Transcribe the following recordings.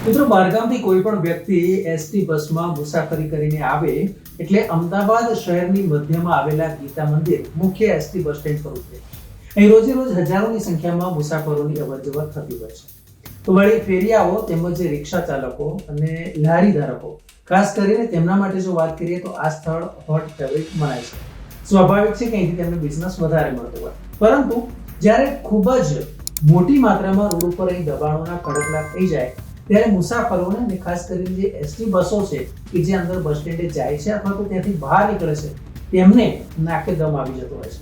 મિત્રો, બહારગામથી કોઈ પણ વ્યક્તિ એસટી બસમાં મુસાફરી કરીને આવે એટલે અમદાવાદ શહેરની મધ્યમાં આવેલા ગીતા મંદિર મુખ્ય એસટી બસ સ્ટેન્ડ પર ઉતરે. અહીં રોજે રોજ હજારોની સંખ્યામાં મુસાફરોની અવરજવર થતી હોય છે. તો વળી ફેરિયાઓ તેમજ રિક્ષા ચાલકો અને લારી ધારકો, ખાસ કરીને તેમના માટે જો વાત કરીએ તો આ સ્થળ હોટ ફેવરિટ મનાય છે. સ્વાભાવિક છે કે અહીંથી તેમને બિઝનેસ વધારે મળતો હોય, પરંતુ જ્યારે ખૂબ જ મોટી માત્રામાં રોડ ઉપર અહીં દબાણોના કડકલા થઈ જાય ત્યારે મુસાફરોને અને ખાસ કરીને જે એસટી બસો છે કે જે અંદર બસ સ્ટેન્ડે જાય છે અથવા તો ત્યાંથી બહાર નીકળે છે તેમને નાકે દમ આવી જતો હોય છે.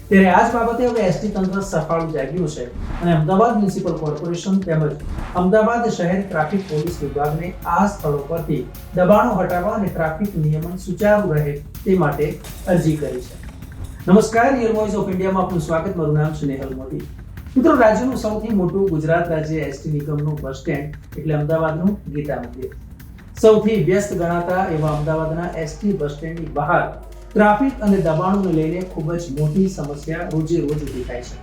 ત્યારે આ જ બાબતે હવે એસટી તંત્ર સફાળું જાગ્યું છે અને અમદાવાદ મ્યુનિસિપલ કોર્પોરેશન તેમજ અમદાવાદ શહેર ટ્રાફિક પોલીસ વિભાગને આ સ્થળો પરથી દબાણો હટાવવા અને ટ્રાફિક નિયમન સુચારુ રહે તે માટે અરજી કરી છે. નમસ્કાર, રિયલ વોઇસ ઓફ ઇન્ડિયામાં આપનું સ્વાગત. મારું નામ છે નેહલ મોદી. મિત્રો, રાજ્યનું સૌથી મોટું ગુજરાત રાજ્ય એસટી નિગમનું બસ સ્ટેન્ડ એટલે અમદાવાદનું ગીતા મંદિર. સૌથી વ્યસ્ત ગણાતા એવા અમદાવાદના એસટી બસ સ્ટેન્ડની બહાર ટ્રાફિક અને દબાણોને લઈને ખૂબ જ મોટી સમસ્યા રોજે રોજ ઊભી થાય છે.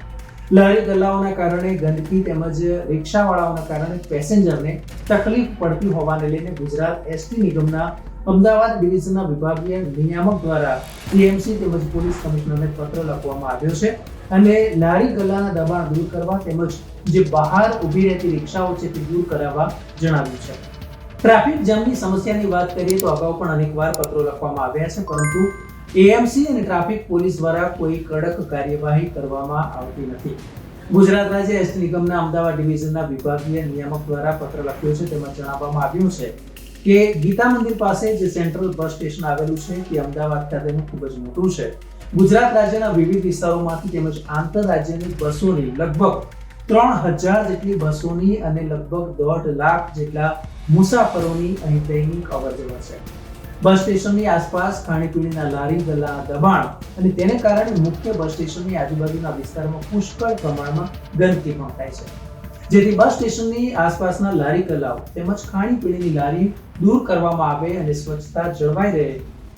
લારી ગલ્લાઓના કારણે ગંદકી તેમજ રિક્ષાવાળાઓના કારણે પેસેન્જરને તકલીફ પડતી હોવાને લઈને ગુજરાત એસટી નિગમના અમદાવાદ ડિવિઝનના વિભાગીય નિયામક દ્વારા ટીએમસી તેમજ પોલીસ કમિશનરને પત્ર લખવામાં આવ્યો છે અને લારી ગલ્લાના દબાણ દૂર કરવા તેમજ જે બહાર ઊભી રહેતી રિક્ષાઓ છે તે દૂર કરાવવા જણાવ્યું છે. ટ્રાફિક જામની સમસ્યાની વાત કરીએ તો અગાઉ પણ અનેકવાર પત્રો લખવામાં આવ્યા છે, પરંતુ એએમસી અને ટ્રાફિક પોલીસ દ્વારા કોઈ કડક કાર્યવાહી કરવામાં આવતી નથી. ગુજરાત રાજ્ય એસટી નિગમના અમદાવાદ ડિવિઝનના વિભાગીય નિયામક દ્વારા પત્ર લખ્યો છે. તેમાં જણાવવામાં આવ્યું છે કે ગીતા મંદિર પાસે જે સેન્ટ્રલ બસ સ્ટેશન આવેલું છે તે અમદાવાદ ખાતેનું ખૂબ જ મોટું છે. ગુજરાત રાજ્યના વિવિધ વિસ્તારોમાંથી તેમજ આંતરરાજ્યની બસોની લગભગ 3000 જેટલી બસોની અને લગભગ 1.5 લાખ જેટલા મુસાફરોની અહીં દૈનિક અવરજવર છે. બસ સ્ટેશનની આસપાસ ખાણીપીણીના લારી ગલ્લાના દબાણ અને તેને કારણે મુખ્ય બસ સ્ટેશનની આજુબાજુના વિસ્તારમાં પુષ્કળ પ્રમાણમાં ગંદકી પણ થાય છે. જેથી બસ સ્ટેશનની આસપાસના લારી ગલ્લાઓ તેમજ ખાણીપીણીની લારી દૂર કરવામાં આવે અને સ્વચ્છતા જળવાઈ રહે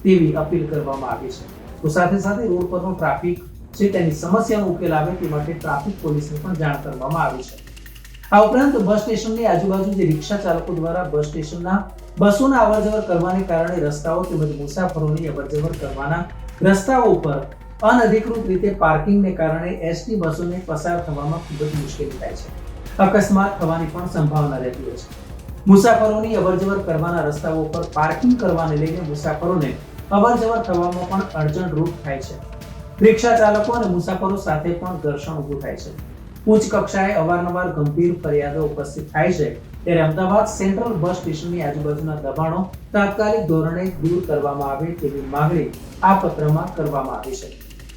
તેવી અપીલ કરવામાં આવી છે. તો સાથે સાથે રોડ પરનો ટ્રાફિક છે તેની સમસ્યાનો ઉકેલ આવે તે માટે ટ્રાફિક પોલીસને પણ જાણ કરવામાં આવી છે. આ ઉપરાંત બસ સ્ટેશનની આજુબાજુ જે રિક્ષા ચાલકો દ્વારા બસ સ્ટેશનના બસોના અવરજવર કરવાને કારણે રસ્તાઓ તેમજ મુસાફરોની અવરજવર કરવાના રસ્તાઓ ઉપર અનધિકૃત રીતે પાર્કિંગને કારણે એસટી બસોને પસાર થવામાં ખૂબ જ મુશ્કેલી થાય છે. અકસ્માત થવાની પણ સંભાવના રહેતી હોય છે. મુસાફરોની અવરજવર કરવાના રસ્તાઓ પર પાર્કિંગ કરવાને લઈને મુસાફરોને અવરજવર થવામાં પણ અડચણરૂપ થાય છે. રિક્ષા ચાલકો અને મુસાફરો સાથે પણ ઘર્ષણ ઊભું થાય છે. ઉચ્ચ કક્ષાએ અવારનવાર ગંભીર ફરિયાદો ઉપસ્થિત થાય છે. ત્યારે અમદાવાદ સેન્ટ્રલ બસ સ્ટેશનની આજુબાજુના દબાણો તાત્કાલિક ધોરણે દૂર કરવામાં આવે તેવી માંગણી આ પત્રમાં કરવામાં આવી છે.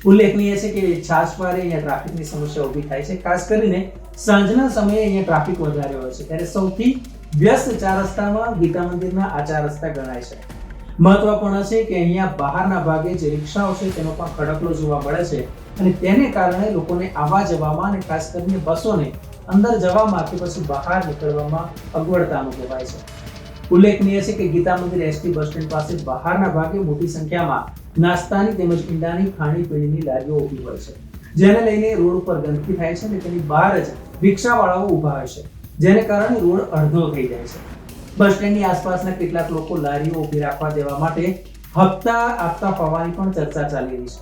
ઉલ્લેખનીય છે કે છાશવારે અહીંયા ટ્રાફિકની સમસ્યા ઊભી થાય છે. ખાસ કરીને સાંજના સમયે અહીંયા ટ્રાફિક વધારે હોય છે. ત્યારે સૌથી વ્યસ્ત 4 રસ્તામાં ગીતા મંદિરના આ 4 રસ્તા ગણાય છે. મહત્વપૂર્ણ છે કે અહીંયા બહારના ભાગે જે રિક્ષાઓ છે તેનો પણ ખડકલો જોવા મળે છે અને તેને કારણે લોકોને આવવા જવામાં અને ખાસ કરીને બસોને અંદર જવામાં કે પછી બહાર નીકળવામાં અગવડતા અનુભવાય છે. ઉલ્લેખનીય છે કે ગીતા મંદિર એસટી બસ સ્ટેન્ડ પાસે બહારના ભાગે મોટી સંખ્યામાં નાસ્તાની તેમજ ઈંડાની ખાણીપીણીની લારીઓ ઊભી હોય છે, જેને લઈને રોડ ઉપર ગંદકી થાય છે અને તેની બહાર જ રિક્ષાવાળાઓ ઊભા હોય છે, જેને કારણે રોડ અડધો થઈ જાય છે. બસ સ્ટેન્ડની આસપાસના કેટલાક લોકો લારીઓ ઊભી રાખવા દેવા માટે હપ્તા આપતા હોવાની પણ ચર્ચા ચાલી રહી છે.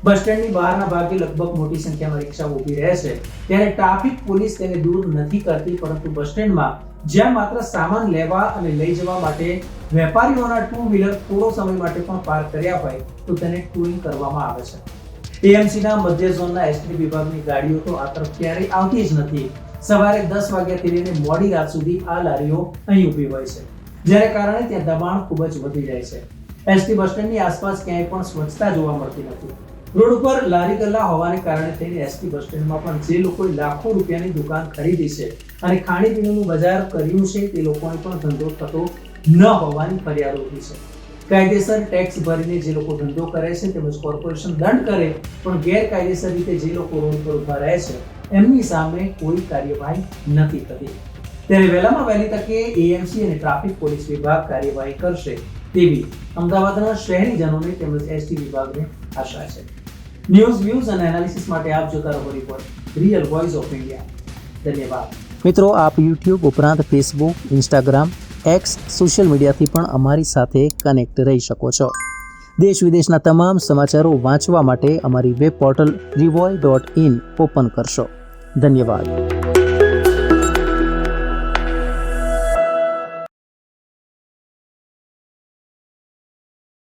બસ સ્ટેન્ડની બહારના ભાગે લગભગ મોટી સંખ્યામાં રિક્ષાઓ ઊભી રહે છે, ત્યારે ટ્રાફિક પોલીસ તેને દૂર નથી કરતી, પરંતુ બસ સ્ટેન્ડમાં જ્યાં માત્ર સામાન લેવા અને લઈ જવા માટે વેપારીઓના ટુ વ્હીલર થોડો સમય માટે પણ પાર્ક કર્યા હોય તો તેને ટોઈંગ કરવામાં આવે છે. એએમસીના મધ્ય ઝોનના એસટી વિભાગની ગાડીઓ તો આ તરફ ક્યારેય આવતી જ નથી. સવારે 10 વાગ્યાથી લઈને મોડી રાત સુધી આ લારીઓ અહીં ઊભી હોય છે, જેને કારણે ત્યાં દબાણ ખૂબ જ વધી જાય છે. એસટી બસ સ્ટેન્ડની આસપાસ ક્યાંય પણ સ્વચ્છતા જોવા મળતી નથી. રોડ ઉપર લારી ગલ્લા હોવાને કારણે થઈને એસટી બસ સ્ટેન્ડમાં પણ જે લોકોએ લાખો રૂપિયાની દુકાન ખરીદી છે અને ખાણીપીણીનું બજાર કર્યું છે તે લોકોને પણ ધંધો થતો ન હોવાની ફરિયાદો ઉઠી છે. કાયદેસર ટેક્સ ભરીને જે લોકો ધંધો કરે છે તેમજ કોર્પોરેશન દંડ કરે પણ ગેરકાયદેસર રીતે જે લોકો રોડ પર ઊભા રહે છે એમની સામે કોઈ કાર્યવાહી નથી થતી. ત્યારે વહેલામાં વહેલી તકે એએમસી અને ટ્રાફિક પોલીસ વિભાગ કાર્યવાહી કરશે તેવી અમદાવાદના શહેરીજનોને તેમજ એસટી વિભાગને આશા છે. ન્યૂઝ, વ્યૂઝ અને એનાલિસિસ માટે આપ જોતા રહો report real voice of India. ધન્યવાદ. મિત્રો, આપ યુટ્યુબ ઉપરાંત ફેસબુક, ઇન્સ્ટાગ્રામ, એક્સ સોશિયલ મીડિયાથી પણ અમારી સાથે કનેક્ટ રહી શકો છો. દેશ વિદેશના તમામ સમાચારો વાંચવા માટે અમારી વેબ પોર્ટલ revoy.in ઓપન કરશો. ધન્યવાદ.